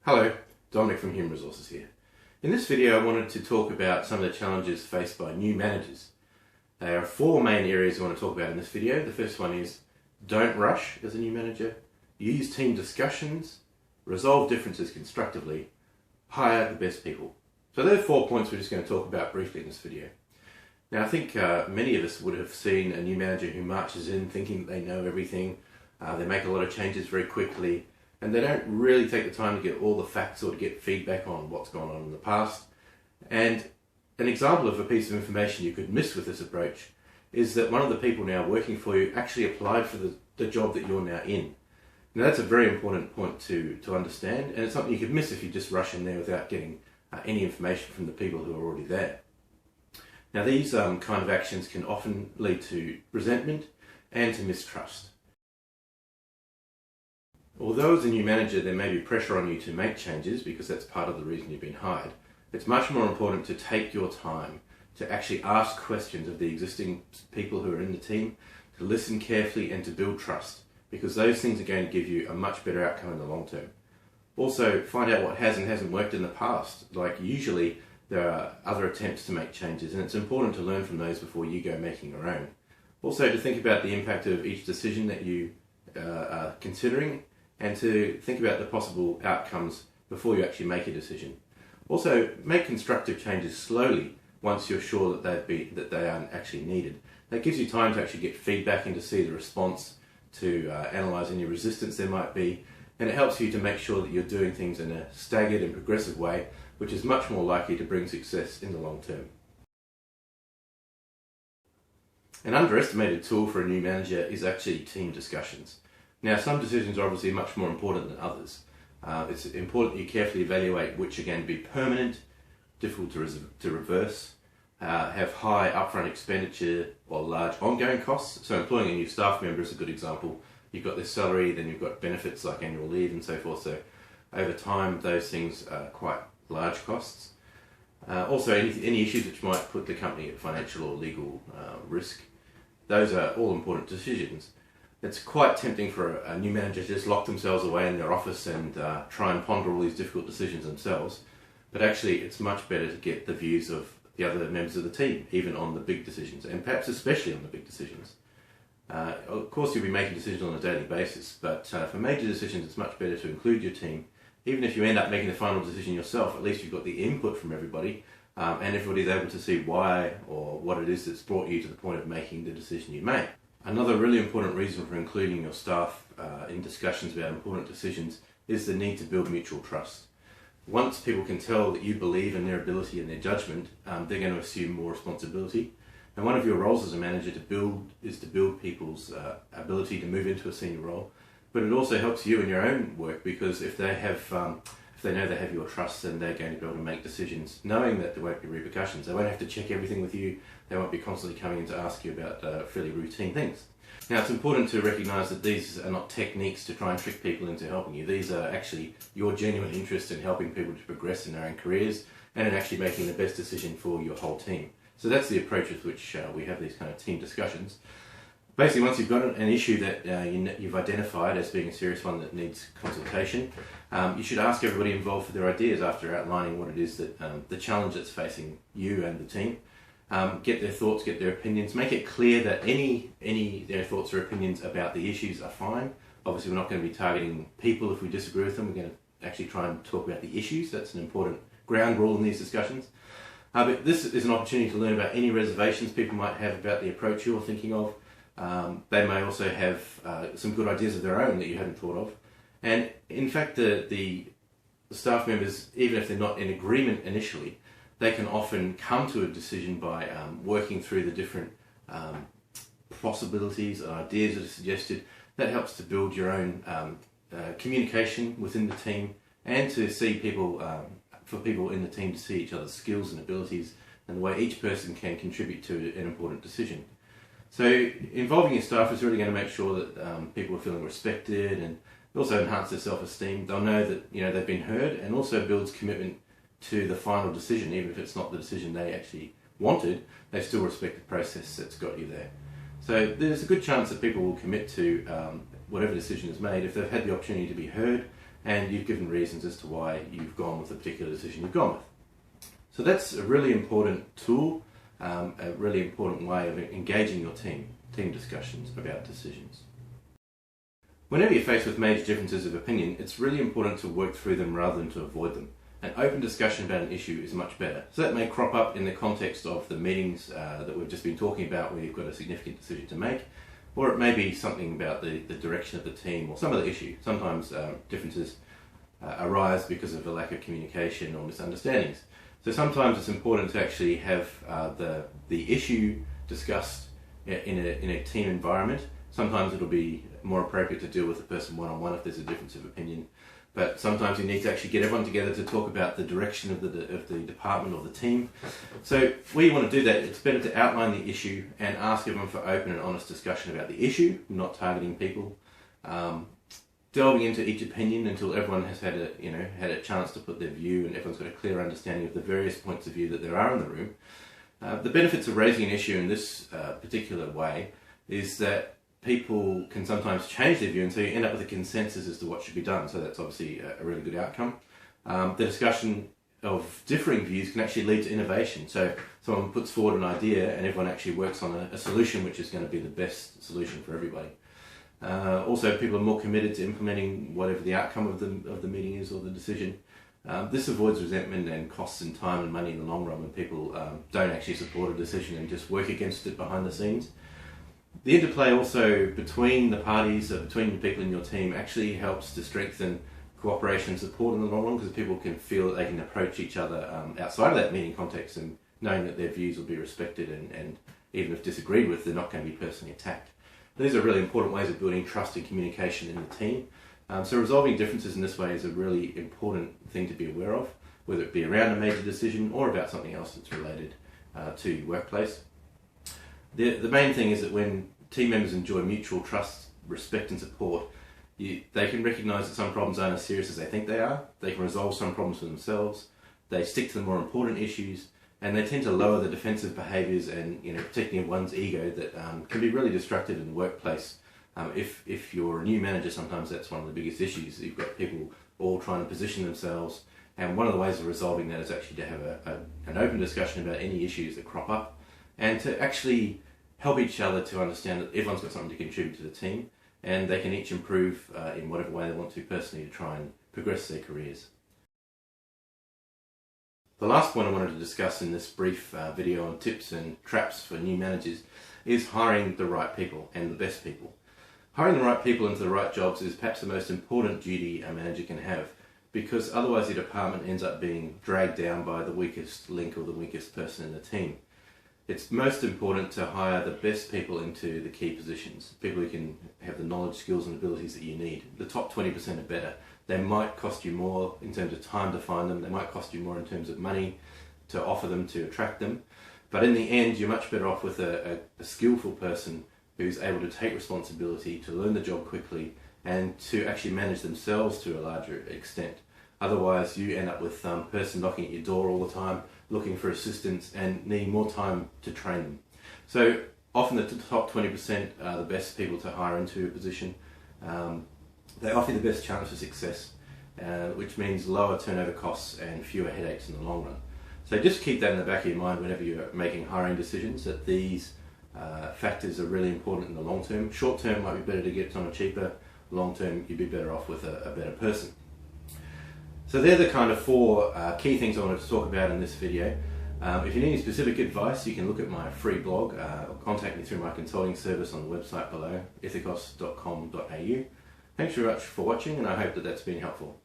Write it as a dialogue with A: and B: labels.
A: Hello, Dominic from Human Resources here. In this video I wanted to talk about some of the challenges faced by new managers. There are four main areas I want to talk about in this video. The first one is don't rush as a new manager, use team discussions, resolve differences constructively, hire the best people. So those are 4 points we're just going to talk about briefly in this video. Now I think many of us would have seen a new manager who marches in thinking that they know everything, they make a lot of changes very quickly, and they don't really take the time to get all the facts or to get feedback on what's gone on in the past. And an example of a piece of information you could miss with this approach is that one of the people now working for you actually applied for the job that you're now in. Now that's a very important point to understand, and it's something you could miss if you just rush in there without getting any information from the people who are already there. Now these kind of actions can often lead to resentment and to mistrust. Although as a new manager there may be pressure on you to make changes because that's part of the reason you've been hired, it's much more important to take your time to actually ask questions of the existing people who are in the team, to listen carefully and to build trust, because those things are going to give you a much better outcome in the long term. Also, find out what has and hasn't worked in the past. Like usually there are other attempts to make changes, and it's important to learn from those before you go making your own. Also to think about the impact of each decision that you are considering, and to think about the possible outcomes before you actually make a decision. Also, make constructive changes slowly once you're sure that they aren't actually needed. That gives you time to actually get feedback and to see the response, to analyse any resistance there might be, and it helps you to make sure that you're doing things in a staggered and progressive way, which is much more likely to bring success in the long term. An underestimated tool for a new manager is actually team discussions. Now, some decisions are obviously much more important than others. It's important that you carefully evaluate which are going to be permanent, difficult to reverse, have high upfront expenditure or large ongoing costs. So employing a new staff member is a good example. You've got their salary, then you've got benefits like annual leave and so forth. So over time, those things are quite large costs. Also, any issues which might put the company at financial or legal risk. Those are all important decisions. It's quite tempting for a new manager to just lock themselves away in their office and try and ponder all these difficult decisions themselves. But actually, it's much better to get the views of the other members of the team, even on the big decisions, and perhaps especially on the big decisions. Of course, you'll be making decisions on a daily basis, but for major decisions, it's much better to include your team. Even if you end up making the final decision yourself, at least you've got the input from everybody, and everybody's able to see why or what it is that's brought you to the point of making the decision you made. Another really important reason for including your staff in discussions about important decisions is the need to build mutual trust. Once people can tell that you believe in their ability and their judgment, they're going to assume more responsibility. And one of your roles as a manager is to build people's ability to move into a senior role. But it also helps you in your own work, because if they know they have your trust, then they're going to be able to make decisions knowing that there won't be repercussions. They won't have to check everything with you. They won't be constantly coming in to ask you about fairly routine things. Now, it's important to recognise that these are not techniques to try and trick people into helping you. These are actually your genuine interest in helping people to progress in their own careers and in actually making the best decision for your whole team. So that's the approach with which we have these kind of team discussions. Basically, once you've got an issue that you've identified as being a serious one that needs consultation, you should ask everybody involved for their ideas after outlining what it is that the challenge that's facing you and the team. Get their thoughts, get their opinions. Make it clear that any their thoughts or opinions about the issues are fine. Obviously, we're not going to be targeting people if we disagree with them. We're going to actually try and talk about the issues. That's an important ground rule in these discussions. But this is an opportunity to learn about any reservations people might have about the approach you're thinking of. They may also have some good ideas of their own that you hadn't thought of. And in fact, the staff members, even if they're not in agreement initially, they can often come to a decision by working through the different possibilities and ideas that are suggested. That helps to build your own communication within the team, and to see people, for people in the team to see each other's skills and abilities and the way each person can contribute to an important decision. So involving your staff is really going to make sure that people are feeling respected, and also enhance their self-esteem. They'll know that they've been heard, and also builds commitment to the final decision. Even if it's not the decision they actually wanted, they still respect the process that's got you there. So there's a good chance that people will commit to whatever decision is made if they've had the opportunity to be heard and you've given reasons as to why you've gone with the particular decision you've gone with. So that's a really important tool, a really important way of engaging your team discussions about decisions. Whenever you're faced with major differences of opinion, it's really important to work through them rather than to avoid them. An open discussion about an issue is much better. So that may crop up in the context of the meetings that we've just been talking about, where you've got a significant decision to make, or it may be something about the direction of the team or some other issue. Sometimes differences arise because of a lack of communication or misunderstandings. So sometimes it's important to actually have the issue discussed in a team environment. Sometimes it'll be more appropriate to deal with the person one-on-one if there's a difference of opinion. But sometimes you need to actually get everyone together to talk about the direction of the department or the team. So where you want to do that, it's better to outline the issue and ask everyone for open and honest discussion about the issue, not targeting people. Delving into each opinion until everyone has had a chance to put their view and everyone's got a clear understanding of the various points of view that there are in the room. The benefits of raising an issue in this particular way is that people can sometimes change their view, and so you end up with a consensus as to what should be done. So that's obviously a really good outcome. The discussion of differing views can actually lead to innovation. So someone puts forward an idea and everyone actually works on a solution which is going to be the best solution for everybody. Also, people are more committed to implementing whatever the outcome of the meeting is or the decision. This avoids resentment and costs in time and money in the long run when people don't actually support a decision and just work against it behind the scenes. The interplay also between the parties, between the people in your team, actually helps to strengthen cooperation and support in the long run, because people can feel that they can approach each other outside of that meeting context and knowing that their views will be respected and even if disagreed with, they're not going to be personally attacked. These are really important ways of building trust and communication in the team. So resolving differences in this way is a really important thing to be aware of, whether it be around a major decision or about something else that's related to your workplace. The main thing is that when team members enjoy mutual trust, respect and support, they can recognise that some problems aren't as serious as they think they are, they can resolve some problems for themselves, they stick to the more important issues, and they tend to lower the defensive behaviours and protecting one's ego that can be really destructive in the workplace. If you're a new manager, sometimes that's one of the biggest issues. You've got people all trying to position themselves, and one of the ways of resolving that is actually to have an open discussion about any issues that crop up, and to actually help each other to understand that everyone's got something to contribute to the team, and they can each improve in whatever way they want to personally to try and progress their careers. The last point I wanted to discuss in this brief video on tips and traps for new managers is hiring the right people and the best people. Hiring the right people into the right jobs is perhaps the most important duty a manager can have, because otherwise the department ends up being dragged down by the weakest link or the weakest person in the team. It's most important to hire the best people into the key positions, people who can have the knowledge, skills and abilities that you need. The top 20% are better. They might cost you more in terms of time to find them, they might cost you more in terms of money to offer them, to attract them, but in the end you're much better off with a skillful person who's able to take responsibility, to learn the job quickly and to actually manage themselves to a larger extent. Otherwise you end up with some person knocking at your door all the time, looking for assistance and needing more time to train them. So often the top 20% are the best people to hire into a position. They offer you the best chance for success, which means lower turnover costs and fewer headaches in the long run. So just keep that in the back of your mind whenever you're making hiring decisions, that these factors are really important in the long term. Short term might be better to get someone cheaper, long term you'd be better off with a better person. So they're the kind of four key things I wanted to talk about in this video. If you need any specific advice, you can look at my free blog or contact me through my consulting service on the website below, ethicos.com.au. Thanks very much for watching, and I hope that that's been helpful.